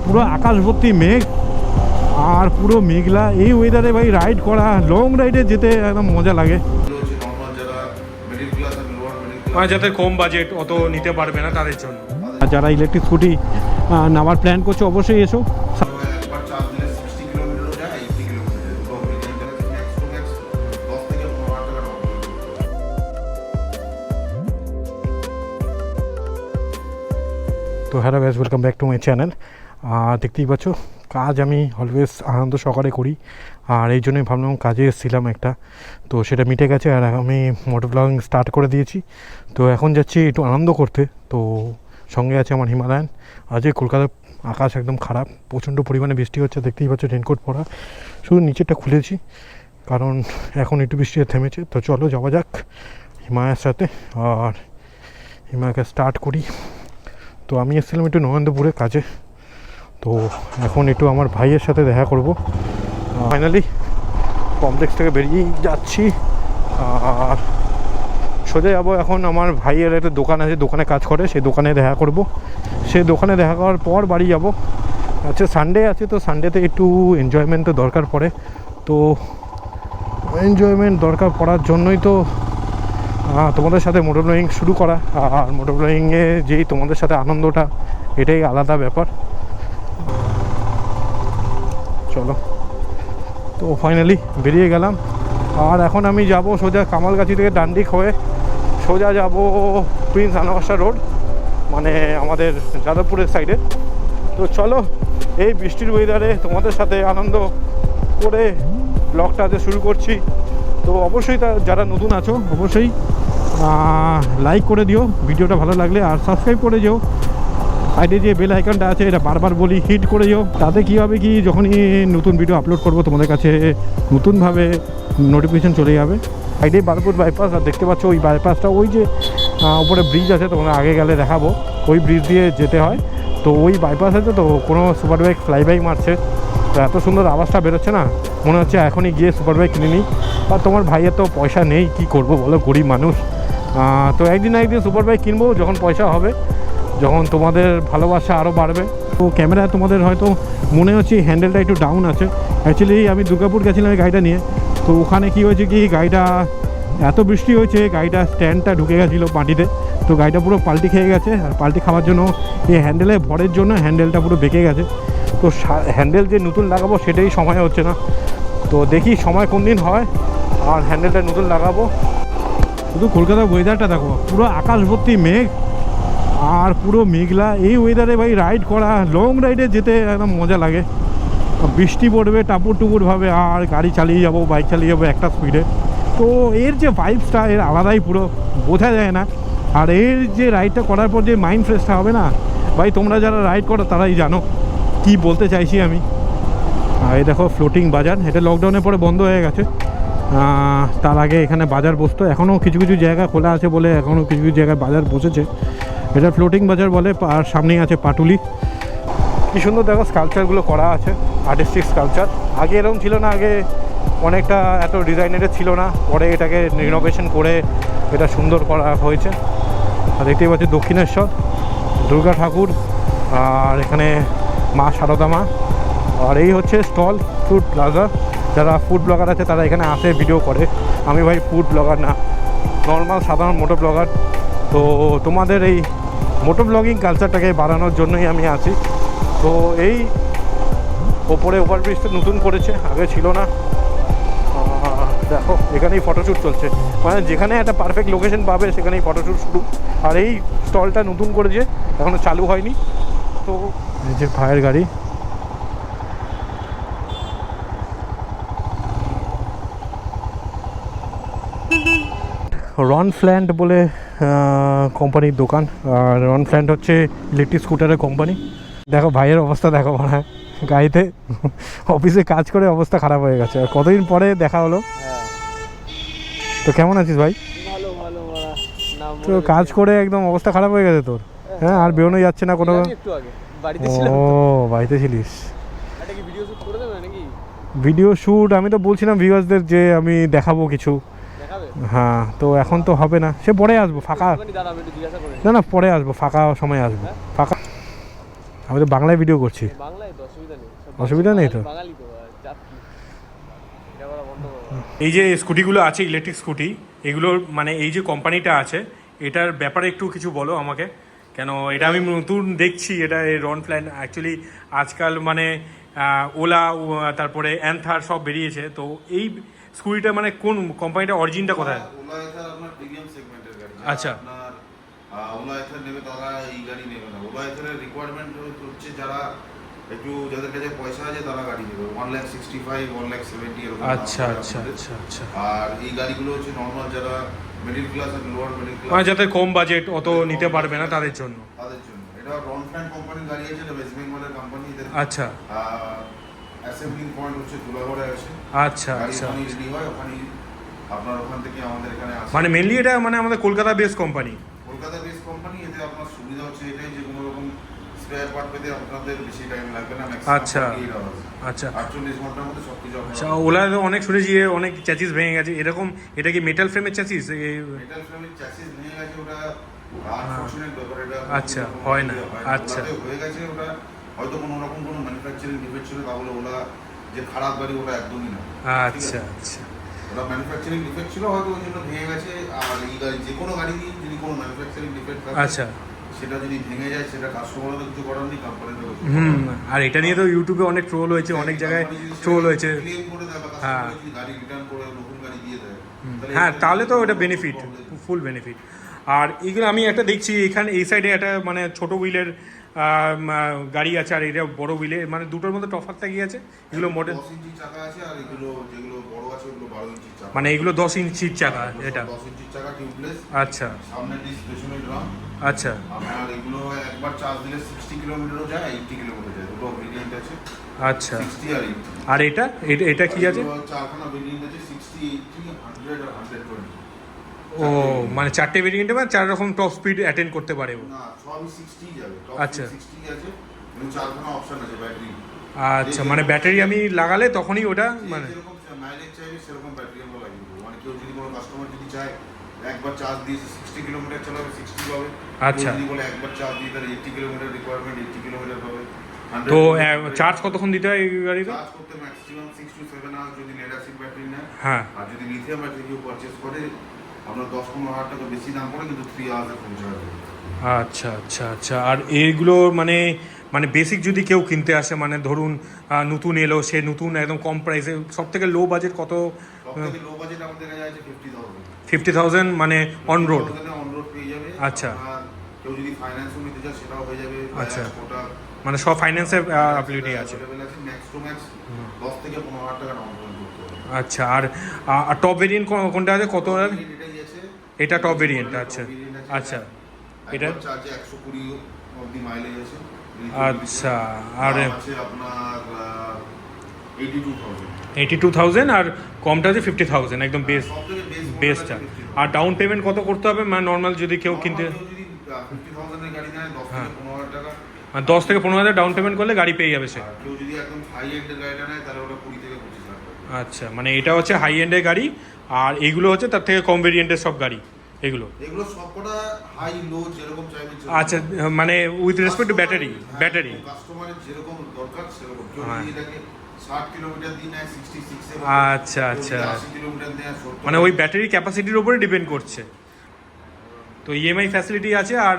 পুরো আকাশ ভর্তি মেঘ আর পুরো মেঘলা। এই ওয়েদারে ভাই রাইড করা, লং রাইডে যেতে একদম মজা লাগে। মানে যাদের কম বাজেট অত নিতে পারবে না তাদের জন্য। আর যারা ইলেকট্রিক স্কুটি নেওয়ার প্ল্যান করছে অবশ্যই এসো। তো hello guys, welcome back to my channel. দেখতেই পাচ্ছ কাজ আমি অলওয়েজ আনন্দ সহকারে করি, আর এই জন্যই ভাবলাম কাজে এসেছিলাম একটা, তো সেটা মিটে গেছে আর আমি মোটর ব্লগিং স্টার্ট করে দিয়েছি। তো এখন যাচ্ছি একটু আনন্দ করতে। তো সঙ্গে আছে আমার হিমালয়ান। আজকে কলকাতার আকাশ একদম খারাপ, প্রচণ্ড পরিমাণে বৃষ্টি হচ্ছে। দেখতেই পাচ্ছ রেনকোট পরা, শুধু নিচেরটা খুলেছি কারণ এখন একটু বৃষ্টি থেমেছে। তো চলো যাওয়া যাক হিমালয়ের সাথে, আর হিমালয়কে স্টার্ট করি। তো আমি এসেছিলাম একটু নরেন্দ্রপুরে কাজে, তো এখন একটু আমার ভাইয়ের সাথে দেখা করব। ফাইনালি কমপ্লেক্স থেকে বেরিয়ে যাচ্ছি আর সোজা যাবো। এখন আমার ভাইয়ের একটা দোকান আছে, দোকানে কাজ করে, সেই দোকানে দেখা করব। সেই দোকানে দেখা করার পর বাড়ি যাব। আচ্ছা সানডে আছে, তো সানডেতে একটু এনজয়মেন্ট তো দরকার পড়ে। তো এনজয়মেন্ট দরকার পড়ার জন্যই তো তোমাদের সাথে মোটর ব্লগিং শুরু করা। আর মোটর ব্লগিংয়ে যেই তোমাদের সাথে আনন্দটা, এটাই আলাদা ব্যাপার। চলো, তো ফাইনালি বেরিয়ে গেলাম। আর এখন আমি যাব সোজা কামালগাছি থেকে ডান্ডিক হয়ে সোজা যাব প্রিন্স আনাবাসা রোড, মানে আমাদের যাদবপুরের সাইডে। তো চলো এই বৃষ্টির ওয়েদারে তোমাদের সাথে আনন্দ করে ব্লগটাতে শুরু করছি। তো অবশ্যই যারা নতুন আছো অবশ্যই লাইক করে দিও ভিডিওটা ভালো লাগলে, আর সাবস্ক্রাইব করে যেও। সাইডে যে বেল আইকনটা আছে এটা বারবার বলি হিট করে যেও। তাতে কী হবে কি, যখনই নতুন ভিডিও আপলোড করব তোমাদের কাছে নতুনভাবে নোটিফিকেশান চলে যাবে। সাইডে বারপুর বাইপাস, আর দেখতে পাচ্ছ ওই বাইপাসটা, ওই যে উপরে ব্রিজ আছে, তোমরা আগে গেলে দেখাবো, ওই ব্রিজ দিয়ে যেতে হয়। তো ওই বাইপাস আছে, তো কোনো সুপার বাইক ফ্লাই বাইক মারছে, তো এত সুন্দর আওয়াজটা বেরোচ্ছে না, মনে হচ্ছে এখনই গিয়ে সুপার বাইক কিনে নিই। আর তোমার ভাইয়ের তো পয়সা নেই, কি করব বলো, গরিব মানুষ। তো একদিন সুপার বাইক কিনবো যখন পয়সা হবে, যখন তোমাদের ভালোবাসা আরও বাড়বে। তো ক্যামেরা তোমাদের হয়তো মনে হচ্ছে হ্যান্ডেলটা একটু ডাউন আছে। অ্যাকচুয়ালি আমি দুর্গাপুর গেছিলাম এই গাড়িটা নিয়ে, তো ওখানে কী হয়েছে কি, গাড়িটা এত বৃষ্টি হয়েছে, গাড়িটা স্ট্যান্ডটা ঢুকে গেছিলো মাটিতে, তো গাড়িটা পুরো পাল্টি খেয়ে গেছে। আর পাল্টি খাওয়ার জন্য এই হ্যান্ডেলে ভরের জন্য হ্যান্ডেলটা পুরো বেঁকে গেছে। তো হ্যান্ডেল যে নতুন লাগাবো সেটাই সময় হচ্ছে না। তো দেখি সময় কোন দিন হয় আর হ্যান্ডেলটা নতুন লাগাবো। শুধু কলকাতার ওয়েদারটা দেখো, পুরো আকাশ ভর্তি মেঘ আর পুরো মেঘলা। এই ওয়েদারে ভাই রাইড করা, লং রাইডে যেতে একদম মজা লাগে। বৃষ্টি পড়বে টাপুর টুপুরভাবে, আর গাড়ি চালিয়ে যাবো, বাইক চালিয়ে যাবো একটা স্পিডে। তো এর যে ভাইবসটা এর আলাদাই, পুরো বোঝা যায় না। আর এর যে রাইডটা করার পর যে মাইন্ড ফ্রেশটা হবে না ভাই, তোমরা যারা রাইড করো তারাই জানো কি বলতে চাইছি আমি। এই দেখো ফ্লোটিং বাজার, এটা লকডাউনের পরে বন্ধ হয়ে গেছে। তার আগে এখানে বাজার বসতো, এখনও কিছু কিছু জায়গা খোলা আছে বলে এখনও কিছু কিছু জায়গায় বাজার বসেছে। এটা ফ্লোটিং বাজার বলে। আর সামনেই আছে পাটুলি। কী সুন্দর দেখো স্কালচারগুলো করা আছে, আর্টিস্টিক স্কালচার। আগে এরকম ছিল না, আগে অনেকটা এত ডিজাইনেটেড ছিল না, পরে এটাকে রিনোভেশন করে এটা সুন্দর করা হয়েছে। আর দেখতেই পাচ্ছি দক্ষিণেশ্বর, দুর্গা ঠাকুর, আর এখানে মা সারদা মা। আর এই হচ্ছে স্টল, ফুড প্লাজা। যারা ফুড ব্লগার আছে তারা এখানে আসে ভিডিও করে। আমি ভাই ফুড ব্লগার না, নর্মাল সাধারণ মোটো ব্লগার। তো তোমাদের এই মোটো ব্লগিং কালচারটাকে বাড়ানোর জন্যই আমি আছি। তো এই ওপরে ওভারব্রিজটা নতুন করেছে, আগে ছিল না। দেখো এখানেই ফটোশ্যুট চলছে, মানে যেখানে একটা পারফেক্ট লোকেশন পাবে সেখানেই ফটোশ্যুট শুরু। আর এই স্টলটা নতুন করেছে, এখনও চালু হয়নি। তো এই যে ফায়ার গাড়ি, রন ফ্ল্যান্ড বলে কোম্পানির দোকান। আর রন ফ্ল্যান্ড হচ্ছে ইলেকট্রিক স্কুটারের কোম্পানি। দেখো ভাইয়ের অবস্থা দেখো, মানে গাড়িতে অফিসে কাজ করে অবস্থা খারাপ হয়ে গেছে। আর কতদিন পরে দেখা হলো। তো কেমন আছিস ভাই? ভালো ভালো। তো কাজ করে একদম অবস্থা খারাপ হয়ে গেছে তোর? হ্যাঁ, আর বেরোনো যাচ্ছে না কোনো। একটু আগে বাড়িতে ছিলাম। ও বাড়িতে ছিলিস? এটা কি ভিডিও শুট করে দেবে নাকি? ভিডিও শ্যুট আমি তো বলছিলাম ভিউয়ার্সদের যে আমি দেখাবো কিছু। দেখাবে? হ্যাঁ, তো এখন তো হবে না, সে পরে আসবো ফাঁকা। দাঁড়াবে, একটু জিজ্ঞাসা করে। না না, পরে আসবো, ফাঁকা সময় আসবো। ফাঁকা আমি তো বাংলায় ভিডিও করছি। বাংলায় তো অসুবিধা নেই, সব অসুবিধা নেই তো? বাঙালি তো, আর জাত কি, এটা বলা বন্ধ করো। এই যে স্কুটিগুলো আছে ইলেকট্রিক স্কুটি, এগুলোর মানে এই যে কোম্পানিটা আছে এটার ব্যাপারে একটু কিছু বলো আমাকে, কেন এটা আমি নতুন দেখছি। এটা এই রন প্ল্যান অ্যাকচুয়ালি আজকাল মানে ওলা তারপরে অ্যান্থার সব বেরিয়েছে, তো এই স্কুটিটা মানে কোন কোম্পানিটা, অরিজিনটা কোথায়? ওলা এথার আপনার প্রিমিয়াম সেগমেন্টের গাড়ি। আচ্ছা। আপনার ওলা এথার নেবে তারা এই গাড়ি নেবে না। ওলা এথারের রিকোয়ারমেন্ট হচ্ছে যারা একটু, যাদের কাছে পয়সা আছে তারা গাড়ি নেবে 1,65,000 1,70,000 এরকম দাম আচ্ছা পড়ে আচ্ছা আপনাদের। আচ্ছা আচ্ছা। আর এই গাড়িগুলো হচ্ছে নর্মাল যারা মিডল ক্লাস আর লোয়ার মিডল মানে ক্লাস যাদের কম বাজেট অত নিতে পারবে না তাদের জন্য। তাদের জন্য। এটা রনফ্ল্যান কোম্পানির গাড়ি আছে, এটা ওয়েস্ট বেঙ্গলের কোম্পানি। এদের আচ্ছা অ্যাসেম্বলিং পয়েন্ট হচ্ছে ধুলাগড়ে আছে। আচ্ছা গাড়ি আচ্ছা। ওখানেই রেডি হয়, ওখানেই আপনার ওখান থেকে আমাদের এখানে আসে। মানে মেনলি এটা মানে আমাদের Kolkata base company. Kolkata base company. এতে আপনার সুবিধা হচ্ছে এটাই যে কোনো রকম স্পেয়ার পার্ট পেতে আপনাদের বেশি টাইম লাগবে না। আচ্ছা। 48 hours, আচ্ছা 48 ঘন্টার মধ্যে সবকিছু আচ্ছা। ওলা অনেক শুনেছি যে অনেক চ্যাচিস ভেঙে গেছে, এরকম এটা কি মেটাল ফ্রেমের চ্যাচিস? মেটাল ফ্রেমের চ্যাসিস ভেঙে গেছে, ওটা আনফরচুনেট ব্যাপার। এটা আচ্ছা, হয় না। আচ্ছা। ওটাতে হয়ে গেছে, ওটা হয়তো কোনো রকম কোনো ম্যানুফ্যাকচারিং ডিফেক্ট ছিল, তাহলে ওলা যে খারাপ গাড়ি ওটা একদমই না। আচ্ছা আচ্ছা ওটা ম্যানুফ্যাকচারিং ডিফেক্ট ছিল, হয়তো ওই জন্য ভেঙে গেছে। আর এই গাড়ি যে কোনো গাড়ি যদি কোনো ম্যানুফ্যাকচারিং ডিফেক্ট থাকে আচ্ছা। সেটা যদি ভেঙে যায়, সেটা কাস্টমারও কিছু করার নেই, কোম্পানিরও কিছু হুম। আর এটা নিয়ে তো ইউটিউবে অনেক ট্রোল হয়েছে, অনেক জায়গায় ট্রোল হয়েছে। ক্লেম করে দেয় বা হ্যাঁ। কাস্টমার যদি গাড়ি রিটার্ন করে নতুন গাড়ি দিয়ে দেয়, হ্যাঁ এটা তাহলে তো কোনো ওটা বেনিফিট, problem নেই। ফুল বেনিফিট। আর এগুলো আমি একটা দেখছি এখানে এই সাইডে একটা মানে ছোট হুইলের গাড়ি আছে, আর এটা বড় হুইলের, মানে দুটোর মধ্যে তফাৎটা কি আছে? এগুলো মডেল 10 ইঞ্চি চাকা আছে, আর এগুলো যেগুলো বড় আছে ওগুলো 12 ইঞ্চি চাকা। মানে এগুলো 10 ইঞ্চির চাকা এটা? 10 ইঞ্চি চাকা টিউবলেস। আচ্ছা সামনে ডিস্ক, পেছনে ড্রাম। আচ্ছা আপনার এগুলো একবার চার্জ দিলে 60 কিলোমিটারও যায়, 80 কিলোমিটার যায়। দুটো ভেরিয়েন্ট আছে, আচ্ছা। 60 আর 80। আর এটা এটা কি আছে? চারখানা ভেরিয়েন্ট আছে, 60, 80, 100 আর 120। ও মানে চারটে ভেরিয়েন্টে মানে 4 রকম টপ স্পিড অ্যাটেন্ড করতে পারে ও? না, সবই 60 যাবে। আচ্ছা। 60 আছে এবং চারখানা অপশন আছে ব্যাটারি। আচ্ছা মানে ব্যাটারি আমি লাগালে তখনই ওটা মানে? যেরকম মাইলেজ চাইবে সেরকম ব্যাটারি আমরা লাগিয়ে দেবো। মানে কেউ যদি কোনো কাস্টমার যদি চায় একবার চার্জ দিয়ে 60 কিলোমিটার চালাবে, 60 পাবে। আচ্ছা। কেউ যদি বলে একবার চার্জ দিয়ে তার 80 কিলোমিটার রিকোয়ারমেন্ট, 80 কিলোমিটার পাবে। তো চার্জ কতক্ষণ দিতে হয় এই গাড়িতে? চার্জ করতে ম্যাক্সিমাম 6 to 7 আওয়ার্স যদি lead acid ব্যাটারি নেয়। হ্যাঁ। আর যদি লিথিয়াম ব্যাটারি কেউ পারচেজ করে, আমরা 10-15 হাজার টাকা বেশি দাম পড়ে, কিন্তু 3 আওয়ার্সে পৌঁছে যাবে। আচ্ছা আচ্ছা আচ্ছা। আর এইগুলো মানে মানে বেসিক যদি কেউ কিনতে আসে, মানে ধরুন নতুন এলো, সে নতুন একদম কম প্রাইসে, সব থেকে লো বাজেট কত? সবথেকে লো বাজেট আমাদের কাছে আছে 50,000। 50,000 মানে অন রোড? অন রোড পেয়ে যাবে। আচ্ছা। আর কেউ যদি ফাইন্যান্সও নিতে চায় সেটাও হয়ে যাবে। আচ্ছা। ওটা মানে সব ফাইন্যান্সের অ্যাবিলিটি আছে? ম্যাক্স টু ম্যাক্স 10 থেকে 15 হাজার টাকা ডাউন পেমেন্ট করতে হবে। আচ্ছা। আর টপ ভেরিয়েন্ট কোনটা আছে, কত? এটাই আছে। এটা টপ ভেরিয়েন্ট? আচ্ছা Top variant আছে। আচ্ছা। এটা এটা চার্জে 120 অবধি মাইলেজ আছে। আচ্ছা। আর দাম আছে আপনার 82,000। 82,000 আর কমটা আছে 50,000, একদম সবথেকে বেস্টটা। আর ডাউন পেমেন্ট কত করতে হবে মানে নর্মাল যদি কেউ কিনতে? যদি 50,000 এর গাড়ি নেয় 10 থেকে 15 হাজার টাকা। 10 থেকে 15,000 ডাউন পেমেন্ট করলে গাড়ি পেয়ে যাবে সে? আর কেউ যদি একদম হাই এন্ডের গাড়িটা নেয় তাহলে ওটা 20 থেকে 25 লাখ টাকা। আচ্ছা মানে এটা হচ্ছে হাই এন্ডের গাড়ি, আর এইগুলো হচ্ছে তার থেকে কম ভেরিয়েন্টের সব গাড়ি এগুলো? এগুলো সবকটা হাই লো যেরকম চাইবে আচ্ছা মানে with respect to battery? Battery কাস্টমারের যেরকম দরকার সেরকম। কেউ হ্যাঁ। যদি এটাকে 60 কিলোমিটার দিয়ে নেয় 66 এ, আচ্ছা আচ্ছা। 80 কিলোমিটার নেয় 70। মানে ওই ব্যাটারি ক্যাপাসিটির উপরে ডিপেন্ড করছে। তো ইএমআই ফ্যাসিলিটি আছে, আর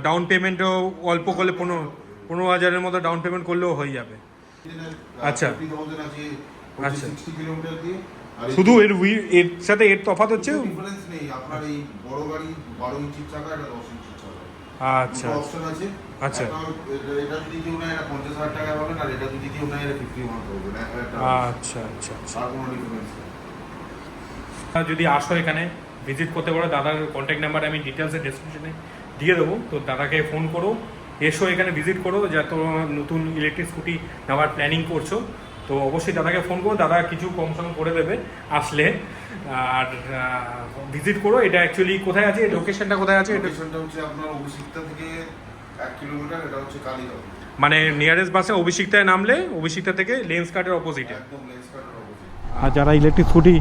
ডাউন পেমেন্টও অল্প করলে 15,000-এর মতো ডাউন পেমেন্ট করলেও হয়ে যাবে? আচ্ছা। 50,000 আছে আচ্ছা। 60 কিলোমিটার দিয়ে। আর শুধু এর সাথে এর তফাৎ হচ্ছে? ডিফারেন্স নেই। আপনার এই বড় গাড়ি 12 ইঞ্চির চাকা, এটা 10 ইঞ্চির চাকা। আচ্ছা অপশন আছে। আচ্ছা। এটা যদি কেউ নেয় এটা 50,000 টাকা পাবেন, আর এটা যদি কেউ নেয় এটা 51,000। আচ্ছা আচ্ছা আচ্ছা। আর কোনো ডিফারেন্স নেই। যদি আসো এখানে ভিজিট করতে পারো, দাদার কন্ট্যাক্ট নাম্বার আমি ডিটেলসে ডেসক্রিপশনে দিয়ে দেবো, তো দাদাকে ফোন করো, এসো এখানে ভিজিট করো। যা তো নতুন ইলেকট্রিক স্কুটি নেওয়ার প্ল্যানিং করছো তো অবশ্যই দাদাকে ফোন করো, দাদা কিছু কম সম করে দেবে আসলে। আর ভিজিট করো। এটা অ্যাকচুয়ালি কোথায় আছে, লোকেশনটা কোথায় আছে? এটা লোকেশনটা হচ্ছে আপনার অভিষিক্তা থেকে 1 কিলোমিটার। এটা হচ্ছে কালীগাঁও। মানে নিয়ারেস্ট বাসে অভিষিক্তায় নামলে অভিষিক্তা থেকে লেন্স কার্টের অপোজিটে, একদম লেন্স কার্টের অপোজিট। আর যারা ইলেকট্রিক স্কুটি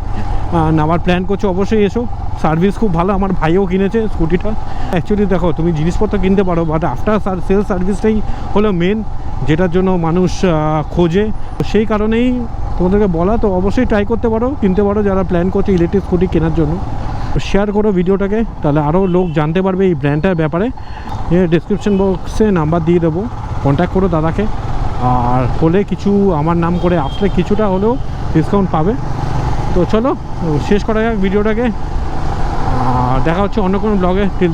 নেওয়ার প্ল্যান করছো অবশ্যই এসো। সার্ভিস খুব ভালো, আমার ভাইও কিনেছে স্কুটিটা। অ্যাকচুয়ালি দেখো তুমি জিনিসপত্র কিনতে পারো, বাট আফটার সেল সার্ভিসটাই হলো মেন, যেটার জন্য মানুষ খোঁজে। তো সেই কারণেই তোমাদেরকে বলা, তো অবশ্যই ট্রাই করতে পারো, কিনতে পারো যারা প্ল্যান করছে ইলেকট্রিক স্কুটি কেনার জন্য। শেয়ার করো ভিডিওটাকে, তাহলে আরও লোক জানতে পারবে এই ব্র্যান্ডটার ব্যাপারে। ডিসক্রিপশন বক্সে নাম্বার দিয়ে দেবো, কন্ট্যাক্ট করো দাদাকে। আর হলে কিছু আমার নাম করে আসলে কিছুটা হলেও ডিসকাউন্ট পাবে। তো চলো শেষ করা যাক ভিডিওটাকে, আর দেখা হচ্ছে অন্য কোনো ব্লগে। টিল